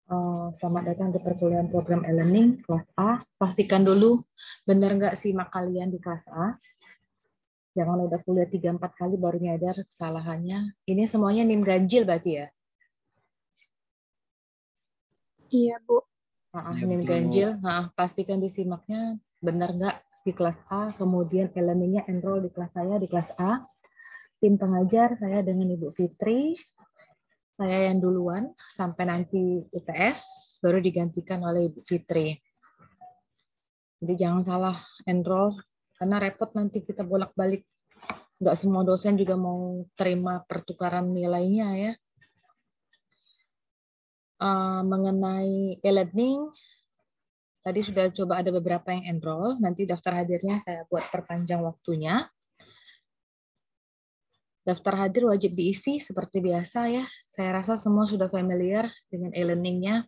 Selamat datang di perkuliahan program e-learning kelas A. Pastikan dulu benar nggak simak kalian di kelas A. Jangan udah kuliah 3-4 kali baru nyadar kesalahannya. Ini semuanya NIM ganjil berarti ya? Iya, Bu. NIM ganjil. Pastikan disimaknya benar nggak di kelas A. Kemudian e-learningnya enroll di kelas saya di kelas A. Tim pengajar saya dengan Ibu Fitri. Saya yang duluan sampai nanti UTS baru digantikan oleh Ibu Fitri. Jadi jangan salah enroll karena repot nanti kita bolak-balik. Nggak semua dosen juga mau terima pertukaran nilainya ya. Mengenai e-learning, tadi sudah coba ada beberapa yang enroll. Nanti daftar hadirnya saya buat perpanjang waktunya. Daftar hadir wajib diisi seperti biasa ya. Saya rasa semua sudah familiar dengan e-learningnya.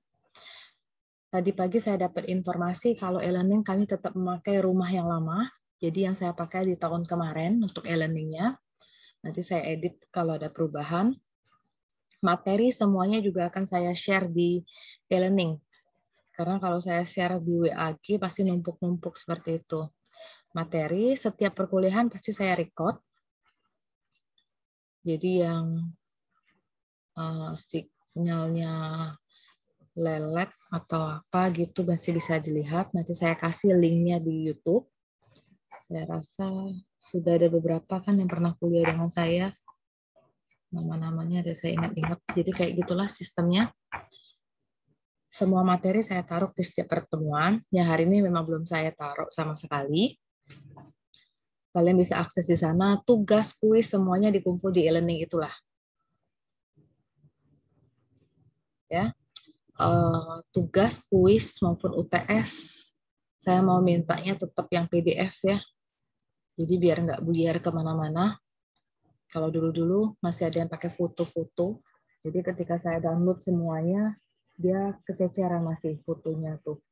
Tadi pagi saya dapat informasi kalau e-learning kami tetap memakai rumah yang lama. Jadi yang saya pakai di tahun kemarin untuk e-learningnya. Nanti saya edit kalau ada perubahan. Materi semuanya juga akan saya share di e-learning. Karena kalau saya share di WAG pasti numpuk-numpuk seperti itu. Materi setiap perkuliahan pasti saya record. Jadi yang sinyalnya lelet atau apa gitu masih bisa dilihat. Nanti saya kasih linknya di YouTube. Saya rasa sudah ada beberapa kan yang pernah kuliah dengan saya. Nama-namanya ada saya ingat-ingat. Jadi kayak gitulah sistemnya. Semua materi saya taruh di setiap pertemuan. Yang hari ini memang belum saya taruh sama sekali. Kalian bisa akses di sana. Tugas, kuis, semuanya dikumpul di e-learning itulah. Ya, tugas, kuis maupun UTS, saya mau mintanya tetap yang PDF ya. Jadi biar nggak buyar kemana-mana. Kalau dulu-dulu masih ada yang pakai foto-foto. Jadi ketika saya download semuanya, dia kececeran masih fotonya tuh.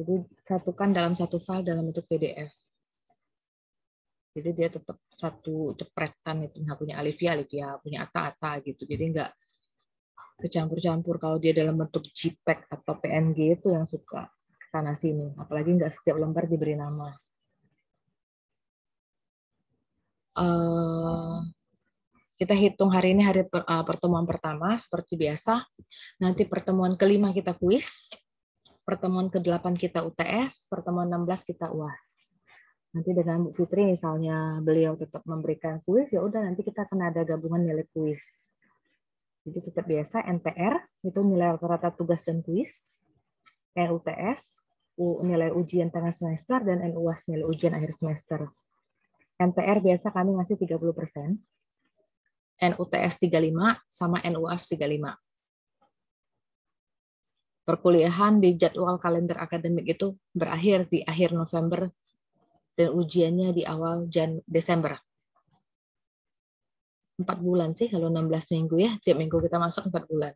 Jadi satukan dalam satu file dalam bentuk PDF. Jadi dia tetap satu cepretan itu, nggak punya Alivia, punya Ata gitu. Jadi nggak kecampur-campur. Kalau dia dalam bentuk JPEG atau PNG itu yang suka sana sini. Apalagi nggak setiap lembar diberi nama. Kita hitung hari ini hari pertemuan pertama seperti biasa. Nanti pertemuan kelima kita kuis. Pertemuan ke-8 kita UTS, pertemuan 16 kita UAS. Nanti dengan Bu Fitri misalnya beliau tetap memberikan kuis, ya udah nanti kita akan ada gabungan nilai kuis. Jadi tetap biasa NTR itu nilai rata-rata tugas dan kuis, NUTS nilai ujian tengah semester dan NUAS nilai ujian akhir semester. NTR biasa kami ngasih 30%, NUTS 35 sama NUAS 35. Perkuliahan di jadwal kalender akademik itu berakhir di akhir November dan ujiannya di awal Desember. 4 bulan sih kalau 16 minggu ya. Tiap minggu kita masuk 4 bulan.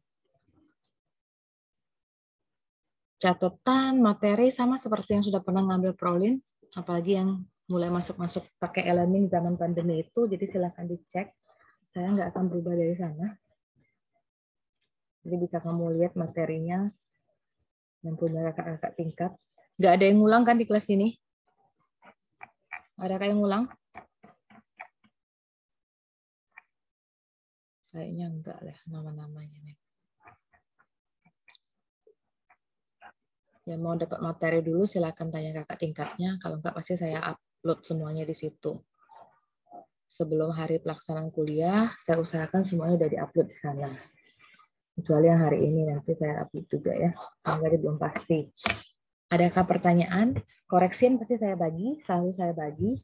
Catatan materi sama seperti yang sudah pernah ngambil prolin, apalagi yang mulai masuk-masuk pakai e-learning zaman pandemi itu, jadi silakan dicek. Saya nggak akan berubah dari sana. Jadi bisa kamu lihat materinya yang punya kakak-kakak tingkat. Nggak ada yang ngulang kan di kelas ini? Ada yang ngulang? Kayaknya enggak lah nama-namanya nih. Ya mau dapat materi dulu silakan tanya kakak tingkatnya. Kalau enggak pasti saya upload semuanya di situ. Sebelum hari pelaksanaan kuliah, saya usahakan semuanya udah diupload di sana. Kecuali yang hari ini nanti saya upload juga ya. Karena belum pasti. Adakah pertanyaan? Koreksian pasti saya bagi, selalu saya bagi.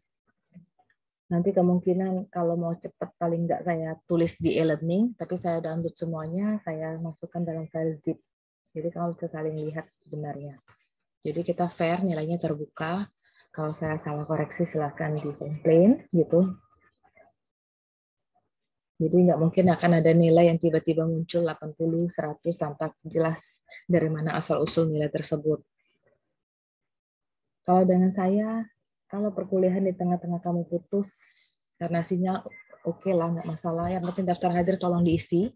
Nanti kemungkinan kalau mau cepat paling enggak saya tulis di e-learning, tapi saya download semuanya, saya masukkan dalam file zip. Jadi kamu bisa saling lihat sebenarnya. Jadi kita fair, nilainya terbuka. Kalau saya salah koreksi silahkan di komplain gitu. Jadi nggak mungkin akan ada nilai yang tiba-tiba muncul 80, 100 tanpa jelas dari mana asal-usul nilai tersebut. Kalau dengan saya, kalau perkuliahan di tengah-tengah kamu putus, karena sinyal oke lah, nggak masalah. Yang penting daftar hadir tolong diisi.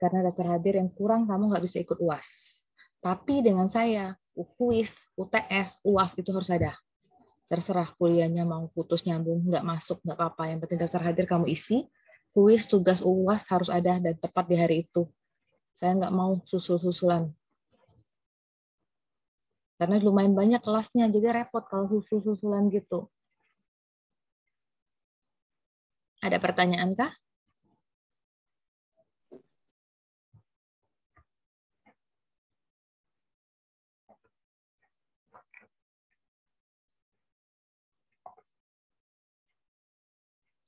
Karena daftar hadir yang kurang, kamu nggak bisa ikut UAS. Tapi dengan saya, kuis, UTS, UAS itu harus ada. Terserah kuliahnya mau putus nyambung, nggak masuk, nggak apa-apa. Yang penting daftar hadir kamu isi, kuis, tugas UAS harus ada dan tepat di hari itu. Saya nggak mau susul-susulan. Karena lumayan banyak kelasnya, jadi repot kalau susul-susulan gitu. Ada pertanyaan kah?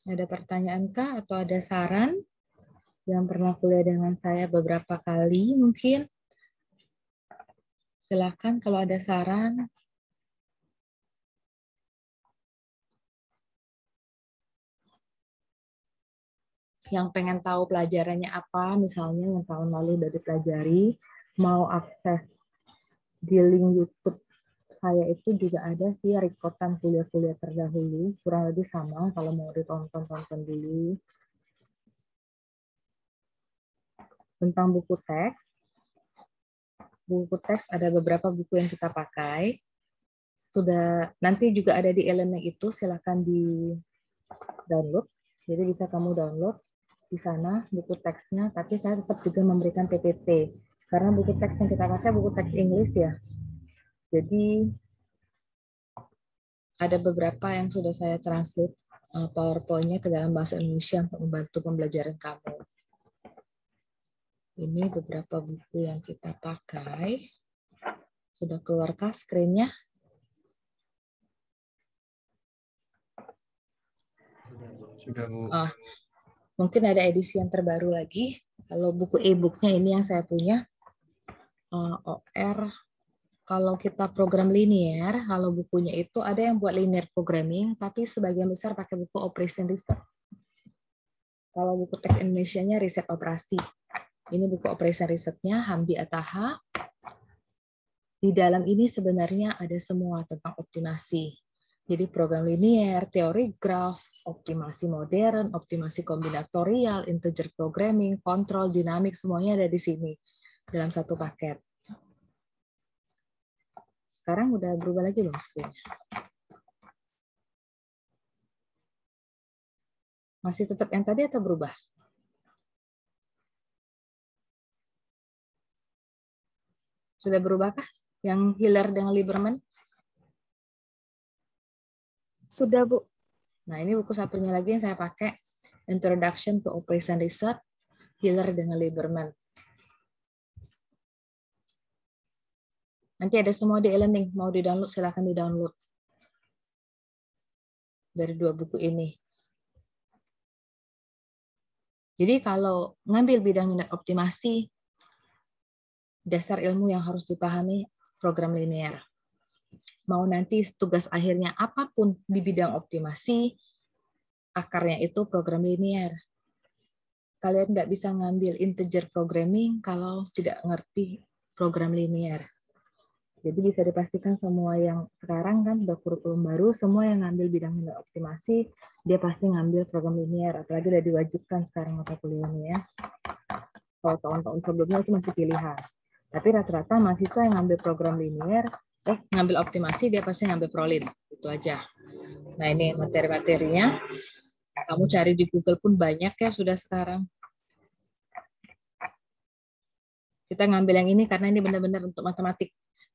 Ada pertanyaan kah atau ada saran? Yang pernah kuliah dengan saya beberapa kali mungkin. Silakan kalau ada saran. Yang pengen tahu pelajarannya apa, misalnya yang tahun lalu udah dipelajari, mau akses di link YouTube saya itu juga ada sih rekotan kuliah-kuliah terdahulu, kurang lebih sama kalau mau ditonton-tonton dulu. Tentang buku teks ada beberapa buku yang kita pakai. Sudah nanti juga ada di e-learning itu, silakan di download. Jadi bisa kamu download di sana buku teksnya, tapi saya tetap juga memberikan PPT. Karena buku teks yang kita pakai buku teks English ya. Jadi ada beberapa yang sudah saya translate PowerPoint-nya ke dalam bahasa Indonesia untuk membantu pembelajaran kamu. Ini beberapa buku yang kita pakai. Sudah keluarkah screen-nya? Sudah, Bu. Mungkin ada edisi yang terbaru lagi. Kalau buku e-booknya ini yang saya punya. OR. Kalau kita program linear, kalau bukunya itu ada yang buat linear programming, tapi sebagian besar pakai buku Operation Research. Kalau buku teks Indonesianya riset operasi. Ini buku Operation Research-nya, Hamdi Ataha. Di dalam ini sebenarnya ada semua tentang optimasi. Jadi program linear, teori graf, optimasi modern, optimasi kombinatorial, integer programming, kontrol, dinamik, semuanya ada di sini dalam satu paket. Sekarang udah berubah lagi belum screen-nya? Masih tetap yang tadi atau berubah? Sudah berubahkah? Yang Hiller dengan Lieberman? Sudah, Bu. Nah, ini buku satunya lagi yang saya pakai, Introduction to Operation Research, Hiller dengan Lieberman. Nanti ada semua di e-learning, mau di-download silakan di-download dari dua buku ini. Jadi kalau ngambil bidang minat optimasi, dasar ilmu yang harus dipahami program linear. Mau nanti tugas akhirnya apapun di bidang optimasi, akarnya itu program linear. Kalian nggak bisa ngambil integer programming kalau tidak ngerti program linear. Jadi bisa dipastikan semua yang sekarang kan udah kurikulum baru, semua yang ngambil bidang minat optimasi, dia pasti ngambil program linear. Apalagi udah diwajibkan sekarang mata kuliahnya ya. Kalau tahun-tahun sebelumnya itu masih pilihan. Tapi rata-rata mahasiswa yang ngambil program linear, ngambil optimasi, dia pasti ngambil prolin. Itu aja. Nah ini materi-materinya. Kamu cari di Google pun banyak ya sudah sekarang. Kita ngambil yang ini karena ini benar-benar untuk matematik.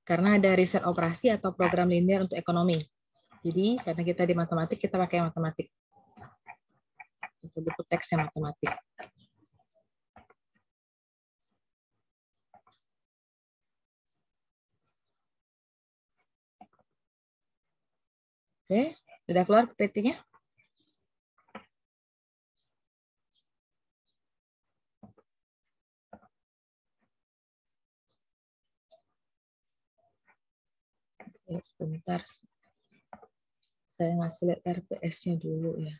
Karena ada riset operasi atau program linear untuk ekonomi. Jadi karena kita di matematik, kita pakai matematik. Itu buku teksnya matematik. Oke, sudah keluar PPT-nya? Oke, sebentar. Saya ngasih lihat RPS-nya dulu ya.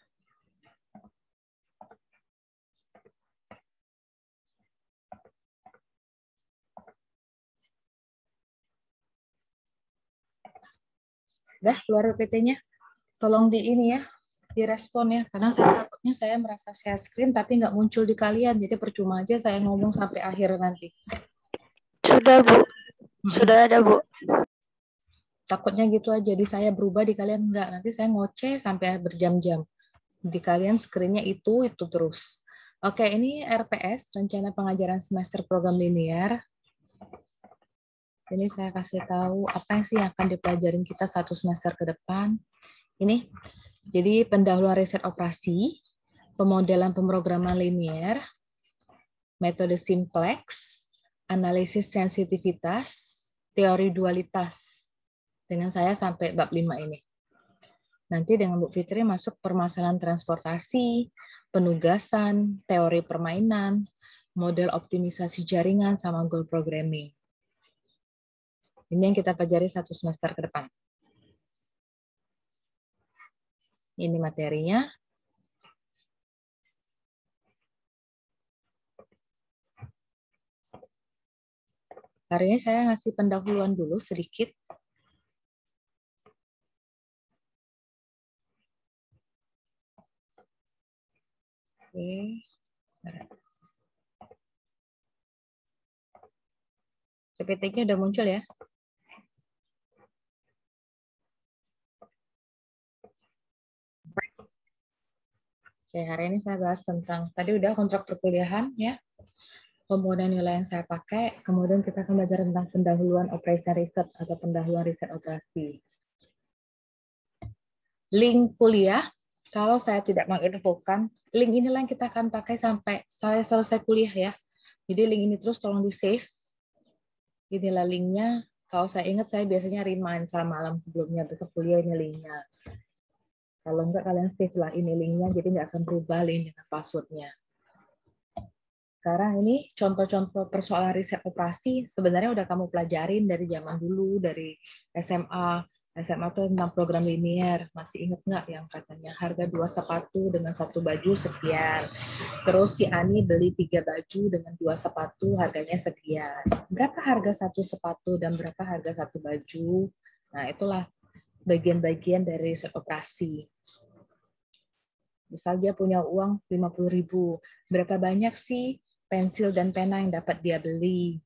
Udah keluar PPT-nya? Tolong di ini ya, direspon ya, karena saya takutnya saya merasa share screen tapi nggak muncul di kalian, jadi percuma aja saya ngomong sampai akhir nanti. Sudah, Bu. Sudah ada, Bu. Takutnya gitu aja, jadi saya berubah di kalian nggak, nanti saya ngoceh sampai berjam-jam. Di kalian screen-nya itu terus. Oke, ini RPS, Rencana Pengajaran Semester Program Linear. Ini saya kasih tahu apa sih yang akan dipelajarin kita satu semester ke depan. Ini, jadi pendahuluan riset operasi, pemodelan pemrograman linear, metode simplex, analisis sensitivitas, teori dualitas. Dengan saya sampai bab 5 ini. Nanti dengan Bu Fitri masuk permasalahan transportasi, penugasan, teori permainan, model optimisasi jaringan, sama goal programming. Ini yang kita pelajari satu semester ke depan. Ini materinya. Hari ini saya ngasih pendahuluan dulu sedikit. Oke. PPT-nya udah muncul ya. Oke, hari ini saya bahas tentang, tadi udah kontrak perkuliahan ya, komponen nilai yang saya pakai, kemudian kita akan belajar tentang pendahuluan operation riset atau pendahuluan riset operasi. Link kuliah, kalau saya tidak menginfokan, link inilah yang kita akan pakai sampai saya selesai kuliah ya. Jadi link ini terus tolong di-save. Inilah linknya. Kalau saya ingat, saya biasanya remind malam sebelumnya, besok kuliah ini linknya. Kalau enggak, kalian save lah ini linknya, jadi nggak akan berubah link dengan passwordnya. Sekarang ini contoh-contoh persoalan riset operasi sebenarnya udah kamu pelajarin dari zaman dulu, dari SMA. SMA itu tentang program linear. Masih ingat nggak yang katanya harga 2 sepatu dengan 1 baju sekian. Terus si Ani beli 3 baju dengan 2 sepatu harganya sekian. Berapa harga 1 sepatu dan berapa harga 1 baju? Nah, itulah bagian-bagian dari riset operasi. Misal dia punya uang 50.000. Berapa banyak sih pensil dan pena yang dapat dia beli?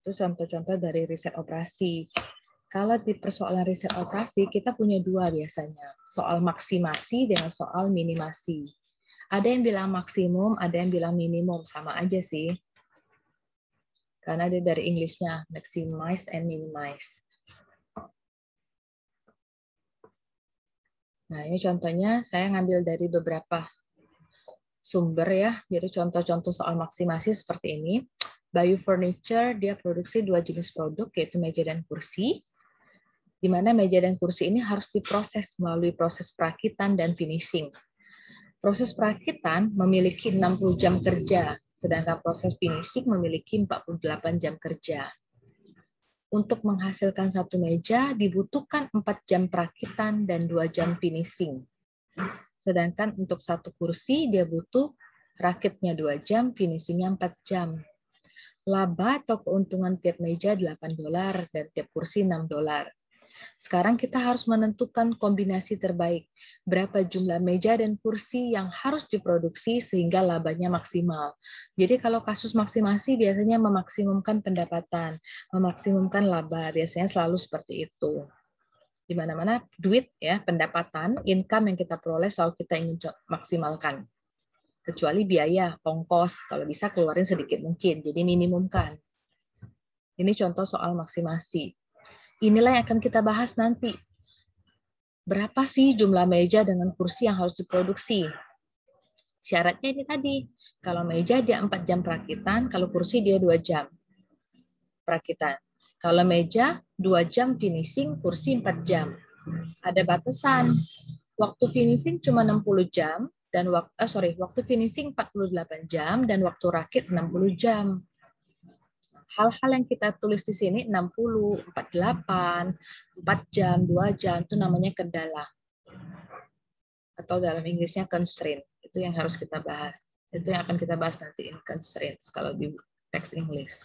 Itu contoh-contoh dari riset operasi. Kalau di persoalan riset operasi, kita punya dua biasanya. Soal maksimasi dengan soal minimasi. Ada yang bilang maksimum, ada yang bilang minimum. Sama aja sih. Karena dia dari English-nya, maximize and minimize. Nah, ini contohnya saya ngambil dari beberapa sumber ya. Jadi contoh-contoh soal maksimasi seperti ini. Bayu Furniture, dia produksi 2 jenis produk, yaitu meja dan kursi. Di mana meja dan kursi ini harus diproses melalui proses perakitan dan finishing. Proses perakitan memiliki 60 jam kerja, sedangkan proses finishing memiliki 48 jam kerja. Untuk menghasilkan satu meja dibutuhkan 4 jam perakitan dan 2 jam finishing. Sedangkan untuk satu kursi dia butuh rakitnya 2 jam, finishingnya 4 jam. Laba atau keuntungan tiap meja $8 dan tiap kursi $6. Sekarang kita harus menentukan kombinasi terbaik. Berapa jumlah meja dan kursi yang harus diproduksi sehingga labanya maksimal. Jadi kalau kasus maksimasi biasanya memaksimumkan pendapatan, memaksimumkan laba. Biasanya selalu seperti itu. Di mana-mana duit ya, pendapatan, income yang kita peroleh selalu kita ingin maksimalkan. Kecuali biaya, ongkos, kalau bisa keluarin sedikit mungkin, jadi minimumkan. Ini contoh soal maksimasi. Inilah yang akan kita bahas nanti. Berapa sih jumlah meja dengan kursi yang harus diproduksi? Syaratnya ini tadi. Kalau meja dia 4 jam perakitan, kalau kursi dia 2 jam perakitan. Kalau meja 2 jam finishing, kursi 4 jam. Ada batasan. Waktu finishing cuma 60 jam dan waktu finishing 48 jam dan waktu rakit 60 jam. Hal-hal yang kita tulis di sini 60, 48, 4 jam, 2 jam itu namanya kendala. Atau dalam Inggrisnya constraint. Itu yang harus kita bahas. Itu yang akan kita bahas nanti in constraints kalau di teks English.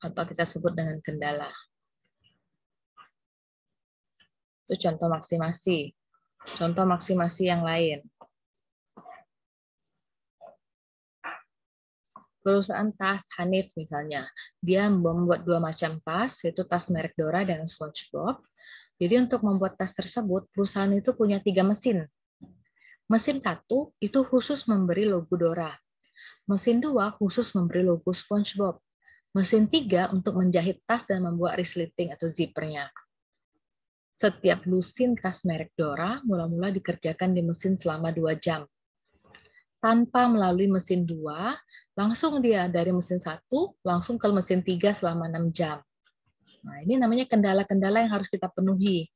Atau kita sebut dengan kendala. Itu contoh maksimasi. Contoh maksimasi yang lain. Perusahaan tas Hanif misalnya, dia membuat 2 macam tas, yaitu tas merek Dora dan SpongeBob. Jadi untuk membuat tas tersebut, perusahaan itu punya 3 mesin. Mesin 1 itu khusus memberi logo Dora. Mesin 2 khusus memberi logo SpongeBob. Mesin 3 untuk menjahit tas dan membuat resleting atau zippernya. Setiap lusin tas merek Dora mula-mula dikerjakan di mesin selama 2 jam. Tanpa melalui mesin 2, langsung dia dari mesin 1 langsung ke mesin 3 selama 6 jam. Nah, ini namanya kendala-kendala yang harus kita penuhi.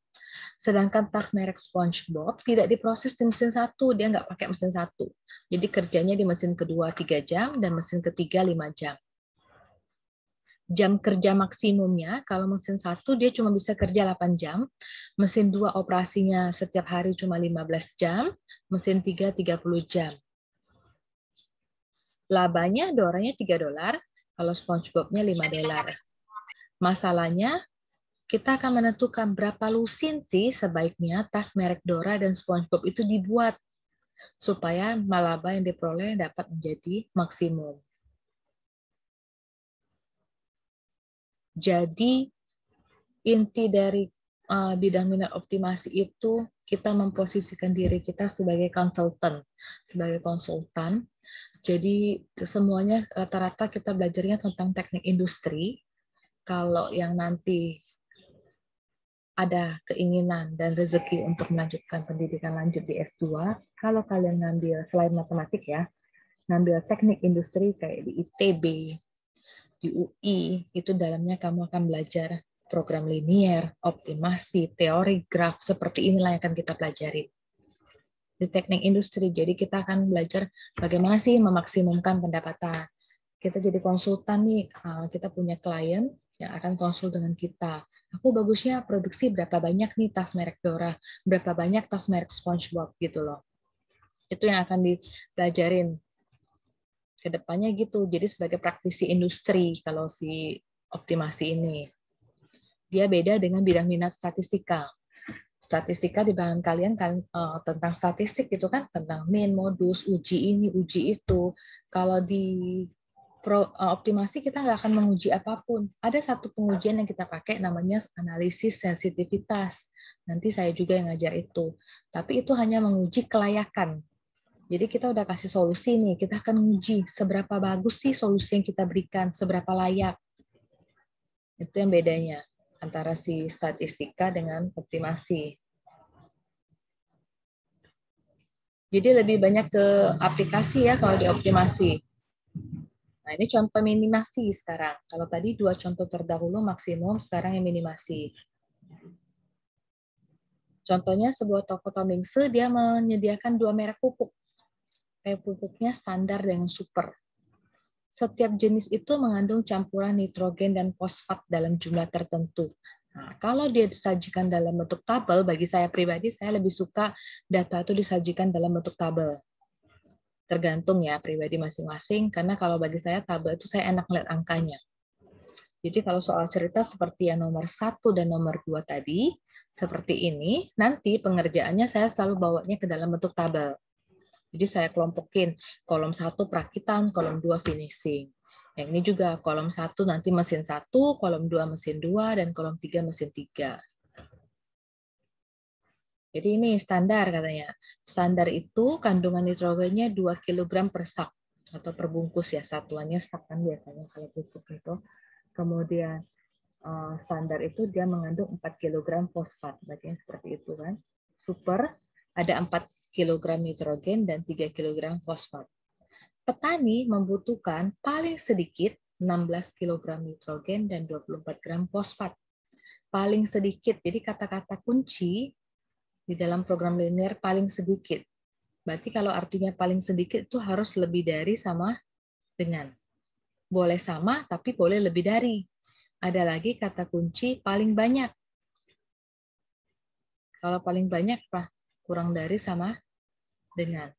Sedangkan tas merek SpongeBob tidak diproses di mesin 1, dia nggak pakai mesin 1. Jadi kerjanya di mesin kedua 3 jam dan mesin ketiga 5 jam. Jam kerja maksimumnya, kalau mesin 1 dia cuma bisa kerja 8 jam, mesin 2 operasinya setiap hari cuma 15 jam, mesin 3 30 jam. Labanya Doranya $3, kalau SpongeBob-nya $5. Masalahnya, kita akan menentukan berapa lusin sih sebaiknya tas merek Dora dan SpongeBob itu dibuat, supaya laba yang diperoleh dapat menjadi maksimum. Jadi, inti dari bidang minat optimasi itu, kita memposisikan diri kita sebagai konsultan. Jadi semuanya rata-rata kita belajarnya tentang teknik industri. Kalau yang nanti ada keinginan dan rezeki untuk melanjutkan pendidikan lanjut di S2, kalau kalian ngambil selain matematik ya, ngambil teknik industri kayak di ITB, di UI, itu dalamnya kamu akan belajar program linier, optimasi, teori graf, seperti inilah yang akan kita pelajari. Di teknik industri. Jadi kita akan belajar bagaimana sih memaksimumkan pendapatan. Kita jadi konsultan nih, kita punya klien yang akan konsul dengan kita. Aku bagusnya produksi berapa banyak nih tas merek Dora, berapa banyak tas merek SpongeBob gitu loh. Itu yang akan dipelajarin ke depannya gitu. Jadi sebagai praktisi industri kalau si optimasi ini. Dia beda dengan bidang minat statistika. Statistika di bahan kalian kan tentang statistik itu kan tentang min, modus, uji ini, uji itu. Kalau di optimasi kita nggak akan menguji apapun. Ada satu pengujian yang kita pakai namanya analisis sensitivitas. Nanti saya juga yang ngajar itu. Tapi itu hanya menguji kelayakan. Jadi kita udah kasih solusi nih, kita akan menguji seberapa bagus sih solusi yang kita berikan, seberapa layak. Itu yang bedanya antara si statistika dengan optimasi. Jadi lebih banyak ke aplikasi ya kalau di optimasi. Nah, ini contoh minimasi sekarang. Kalau tadi 2 contoh terdahulu maksimum, sekarang yang minimasi. Contohnya sebuah toko Tomingse, dia menyediakan 2 merek pupuk. Pupuknya standar dengan super. Setiap jenis itu mengandung campuran nitrogen dan fosfat dalam jumlah tertentu. Nah, kalau dia disajikan dalam bentuk tabel, bagi saya pribadi, saya lebih suka data itu disajikan dalam bentuk tabel. Tergantung ya pribadi masing-masing, karena kalau bagi saya tabel itu saya enak lihat angkanya. Jadi kalau soal cerita seperti yang nomor 1 dan nomor 2 tadi, seperti ini, nanti pengerjaannya saya selalu bawanya ke dalam bentuk tabel. Jadi saya kelompokin, kolom 1 perakitan, kolom 2 finishing. Yang ini juga kolom 1 nanti mesin 1, kolom 2 mesin 2, dan kolom 3 mesin 3. Jadi ini standar katanya. Standar itu kandungan nitrogennya 2 kg per sak atau per bungkus ya, satuannya sak kan biasanya kalau pupuk itu. Kemudian standar itu dia mengandung 4 kg fosfat, bacanya seperti itu kan. Super ada 4 kg nitrogen dan 3 kg fosfat. Petani membutuhkan paling sedikit 16 kg nitrogen dan 24 gram fosfat. Paling sedikit, jadi kata-kata kunci di dalam program linear paling sedikit. Berarti kalau artinya paling sedikit itu harus lebih dari sama dengan. Boleh sama, tapi boleh lebih dari. Ada lagi kata kunci paling banyak. Kalau paling banyak, apa? Kurang dari sama dengan.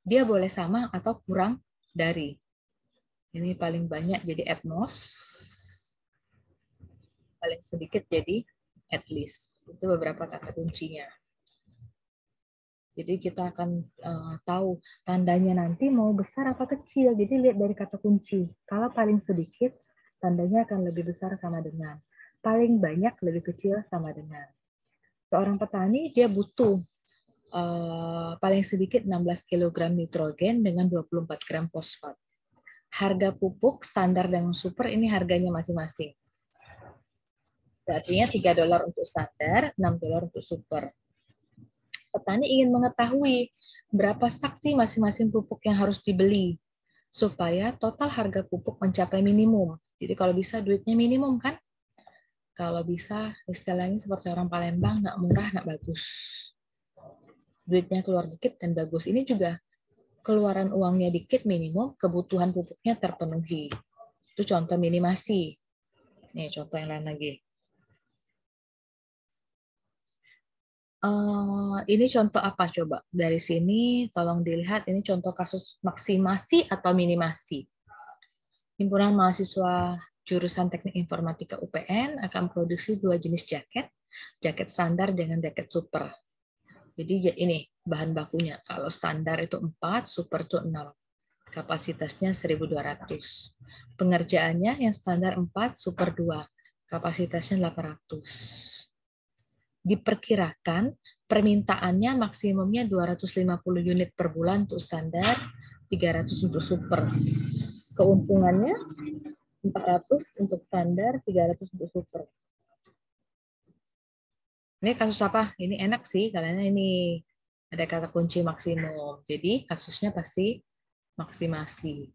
Dia boleh sama atau kurang dari. Ini paling banyak jadi at most. Paling sedikit jadi at least. Itu beberapa kata kuncinya. Jadi kita akan tahu tandanya nanti mau besar apa kecil. Jadi lihat dari kata kunci. Kalau paling sedikit, tandanya akan lebih besar sama dengan. Paling banyak lebih kecil sama dengan. Seorang petani dia butuh paling sedikit 16 kg nitrogen dengan 24 gram fosfat. Harga pupuk standar dan super ini harganya masing-masing. Artinya $3 untuk standar, $6 untuk super. Petani ingin mengetahui berapa saksi masing-masing pupuk yang harus dibeli supaya total harga pupuk mencapai minimum. Jadi kalau bisa duitnya minimum kan? Kalau bisa istilahnya seperti orang Palembang, nggak murah, nggak bagus. Duitnya keluar dikit dan bagus. Ini juga keluaran uangnya dikit minimum, kebutuhan pupuknya terpenuhi. Itu contoh minimasi. Nih contoh yang lain lagi. Ini contoh apa coba? Dari sini tolong dilihat ini contoh kasus maksimasi atau minimasi. Himpunan Mahasiswa Jurusan Teknik Informatika UPN akan produksi 2 jenis jaket, jaket standar dengan jaket super. Jadi ini bahan bakunya. Kalau standar itu 4, super itu 6. Kapasitasnya 1.200. Pengerjaannya yang standar 4, super 2. Kapasitasnya 800. Diperkirakan permintaannya maksimumnya 250 unit per bulan untuk standar, 300 untuk super. Keuntungannya 400 untuk standar, 300 untuk super. Ini kasus apa? Ini enak sih, karena ini ada kata kunci maksimum. Jadi kasusnya pasti maksimasi.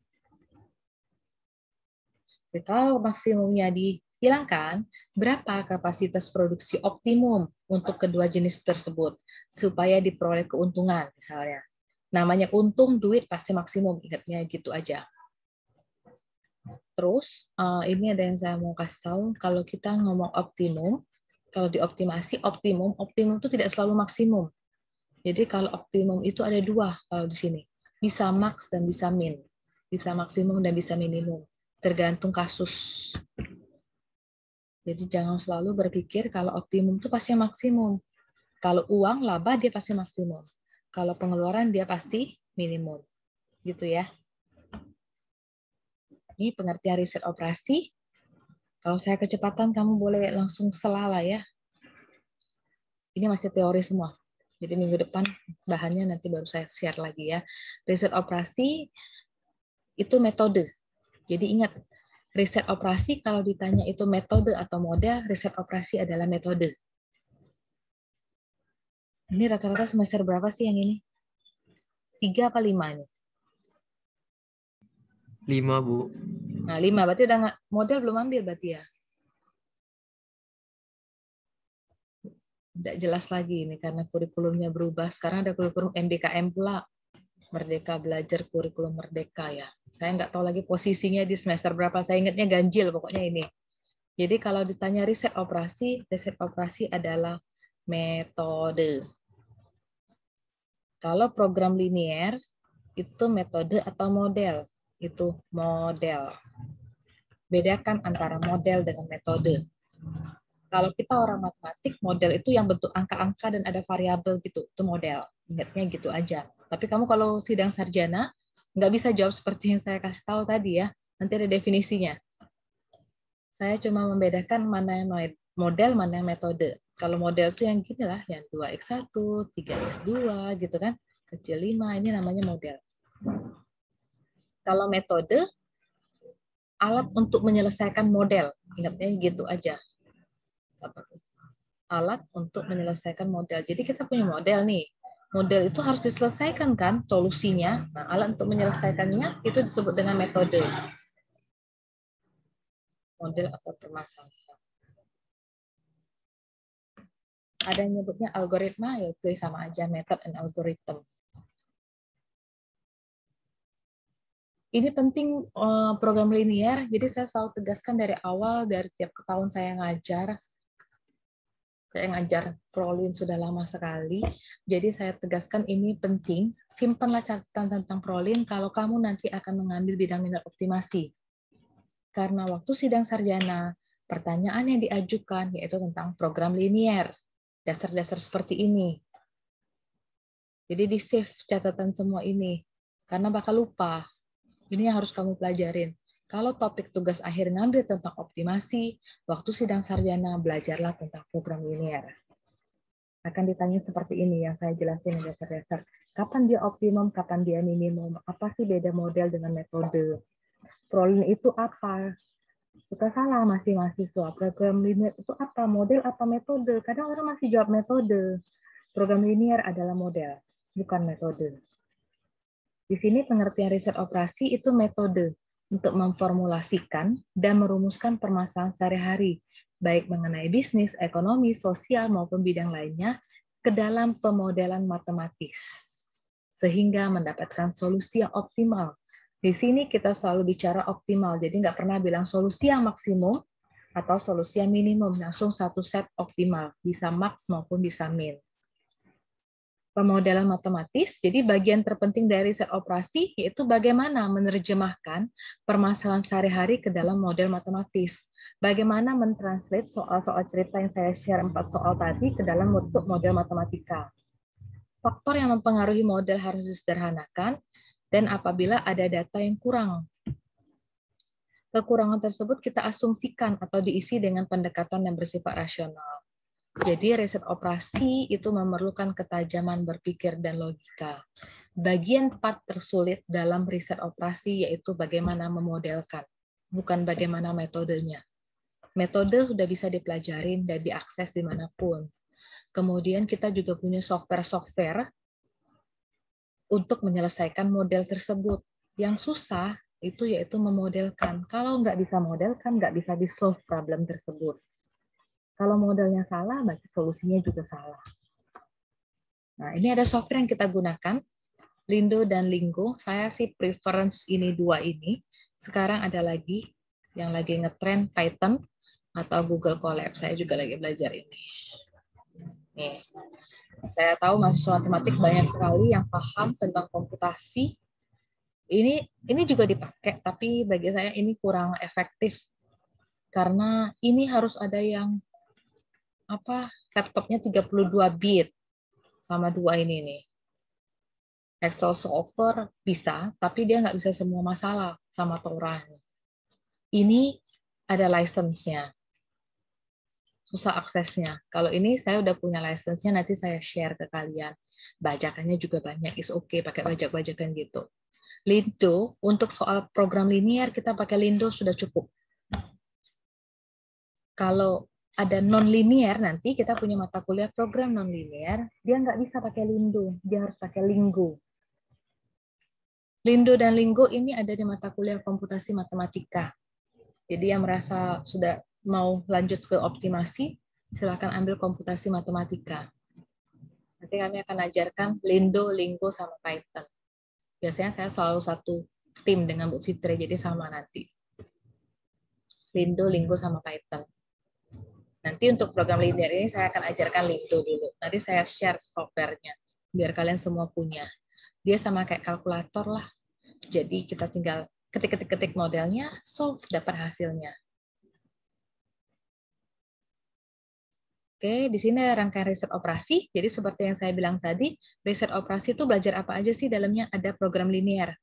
Jadi, kalau maksimumnya dihilangkan, berapa kapasitas produksi optimum untuk kedua jenis tersebut supaya diperoleh keuntungan misalnya. Namanya untung, duit pasti maksimum, ingatnya gitu aja. Terus ini ada yang saya mau kasih tahu, kalau kita ngomong optimum, kalau dioptimasi optimum itu tidak selalu maksimum. Jadi kalau optimum itu ada 2 kalau di sini, bisa max dan bisa min, bisa maksimum dan bisa minimum, tergantung kasus. Jadi jangan selalu berpikir kalau optimum itu pasti maksimum. Kalau uang laba dia pasti maksimum. Kalau pengeluaran dia pasti minimum. Gitu ya. Ini pengertian riset operasi. Kalau saya kecepatan kamu boleh langsung selala ya. Ini masih teori semua. Jadi minggu depan bahannya nanti baru saya share lagi ya. Riset operasi itu metode. Jadi ingat, riset operasi kalau ditanya itu metode atau model, riset operasi adalah metode. Ini rata-rata semester berapa sih yang ini? 3 apa 5 ini? 5, Bu. Nah, 5. Berarti udah nggak, model belum ambil berarti ya? Tidak jelas lagi ini karena kurikulumnya berubah. Sekarang ada kurikulum MBKM pula. Merdeka Belajar Kurikulum Merdeka ya. Saya nggak tahu lagi posisinya di semester berapa. Saya ingatnya ganjil pokoknya ini. Jadi kalau ditanya riset operasi adalah metode. Kalau program linier, itu metode atau model. Itu model. Bedakan antara model dengan metode. Kalau kita orang matematik, model itu yang bentuk angka-angka dan ada variabel gitu. Itu model. Ingatnya gitu aja. Tapi kamu kalau sidang sarjana, nggak bisa jawab seperti yang saya kasih tahu tadi ya. Nanti ada definisinya. Saya cuma membedakan mana yang model, mana yang metode. Kalau model itu yang gini lah, yang 2x1, 3x2, gitu kan. Kecil 5, ini namanya model. Kalau metode, alat untuk menyelesaikan model. Ingatnya gitu aja. Alat untuk menyelesaikan model. Jadi kita punya model nih. Model itu harus diselesaikan kan solusinya. Nah, alat untuk menyelesaikannya itu disebut dengan metode. Model atau permasalahan. Ada yang nyebutnya algoritma, ya itu sama aja, method and algorithm. Ini penting program linier, jadi saya selalu tegaskan dari awal, dari tiap tahun saya ngajar Prolin sudah lama sekali, jadi saya tegaskan ini penting, simpanlah catatan tentang Prolin kalau kamu nanti akan mengambil bidang minat optimasi. Karena waktu sidang sarjana, pertanyaan yang diajukan yaitu tentang program linier. dasar-dasar seperti ini. Jadi di save catatan semua ini, karena bakal lupa. Ini yang harus kamu pelajarin. Kalau topik tugas akhir ngambil tentang optimasi, waktu sidang sarjana belajarlah tentang program linear. Akan ditanya seperti ini yang saya jelasin di dasar-dasar. Kapan dia optimum, kapan dia minimum, apa sih beda model dengan metode. Prolin itu apa? Suka salah masih mahasiswa. Program linear itu apa? Model apa metode? Kadang orang masih jawab metode. Program linear adalah model, bukan metode. Di sini pengertian riset operasi itu metode untuk memformulasikan dan merumuskan permasalahan sehari-hari, baik mengenai bisnis, ekonomi, sosial, maupun bidang lainnya, ke dalam pemodelan matematis, sehingga mendapatkan solusi yang optimal. Di sini kita selalu bicara optimal, jadi nggak pernah bilang solusi yang maksimum atau solusi yang minimum, langsung satu set optimal, bisa max maupun bisa min. Pemodelan matematis, jadi bagian terpenting dari riset operasi yaitu bagaimana menerjemahkan permasalahan sehari-hari ke dalam model matematis. Bagaimana mentranslate soal-soal cerita yang saya share 4 soal tadi ke dalam bentuk model matematika. Faktor yang mempengaruhi model harus disederhanakan, dan apabila ada data yang kurang. Kekurangan tersebut kita asumsikan atau diisi dengan pendekatan yang bersifat rasional. Jadi riset operasi itu memerlukan ketajaman berpikir dan logika. Bagian part tersulit dalam riset operasi yaitu bagaimana memodelkan, bukan bagaimana metodenya. Metode sudah bisa dipelajari dan diakses dimanapun. Kemudian kita juga punya software-software untuk menyelesaikan model tersebut. Yang susah itu yaitu memodelkan. Kalau nggak bisa modelkan, nggak bisa di-solve problem tersebut. Kalau modelnya salah, berarti solusinya juga salah. Nah, ini ada software yang kita gunakan, Lindo dan Lingo. Saya sih preference ini dua ini. Sekarang ada lagi yang lagi ngetrend Python atau Google Colab. Saya juga lagi belajar ini. Nih, saya tahu mahasiswa matematik banyak sekali yang paham tentang komputasi. Ini juga dipakai, tapi bagi saya ini kurang efektif karena ini harus ada yang laptopnya 32 bit sama dua ini nih. Excel solver bisa, tapi dia nggak bisa semua masalah sama Torah. Ini ada license-nya. Susah aksesnya. Kalau ini saya udah punya license-nya, nanti saya share ke kalian. Bajakannya juga banyak, is okay pakai bajak-bajakan gitu. Lindo, untuk soal program linear kita pakai Lindo sudah cukup. Kalau ada non-linear, nanti kita punya mata kuliah program non-linear, dia nggak bisa pakai Lindo, dia harus pakai Lingo. Lindo dan Lingo ini ada di mata kuliah komputasi matematika. Jadi yang merasa sudah mau lanjut ke optimasi, silakan ambil komputasi matematika. Nanti kami akan ajarkan Lindo, Lingo, sama Python. Biasanya saya selalu satu tim dengan Bu Fitri, jadi sama nanti. Lindo, Lingo, sama Python. Nanti untuk program linear ini saya akan ajarkan Lindo dulu. Nanti saya share software-nya, biar kalian semua punya. Dia sama kayak kalkulator lah. Jadi kita tinggal ketik-ketik modelnya, solve, dapat hasilnya. Oke, di sini ada rangkaian riset operasi. Jadi seperti yang saya bilang tadi, riset operasi itu belajar apa aja sih dalamnya? Ada program linear,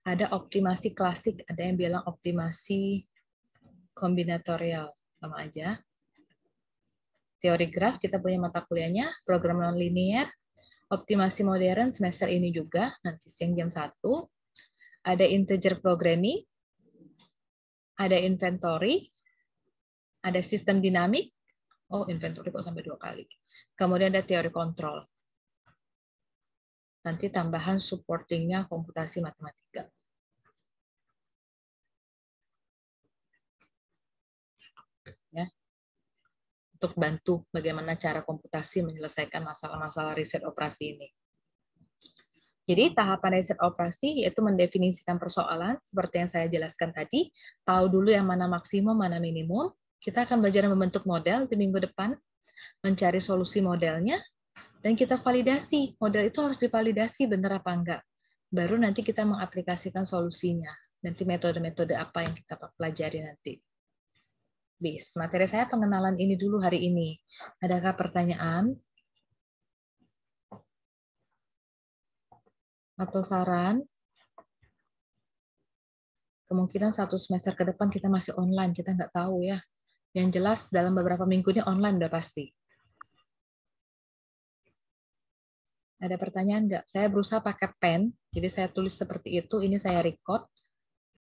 ada optimasi klasik, ada yang bilang optimasi kombinatorial, sama aja. Teori graf, kita punya mata kuliahnya, program non-linear, optimasi modern semester ini juga, nanti siang jam 1. Ada integer programming, ada inventory, ada sistem dinamik, oh inventory kok sampai 2 kali. Kemudian ada teori kontrol. Nanti tambahan supportingnya komputasi matematika. Ya. Untuk bantu bagaimana cara komputasi menyelesaikan masalah-masalah riset operasi ini. Jadi tahapan riset operasi yaitu mendefinisikan persoalan seperti yang saya jelaskan tadi, tahu dulu yang mana maksimum, mana minimum. Kita akan belajar membentuk model di minggu depan, mencari solusi modelnya, dan kita validasi. Model itu harus divalidasi benar apa enggak. Baru nanti kita mengaplikasikan solusinya. Nanti metode-metode apa yang kita pelajari nanti. base. Materi saya pengenalan ini dulu hari ini. Adakah pertanyaan? Atau saran? Kemungkinan 1 semester ke depan kita masih online, kita nggak tahu ya. Yang jelas dalam beberapa minggu ini online udah pasti. Ada pertanyaan nggak? Saya berusaha pakai pen, jadi saya tulis seperti itu, ini saya record.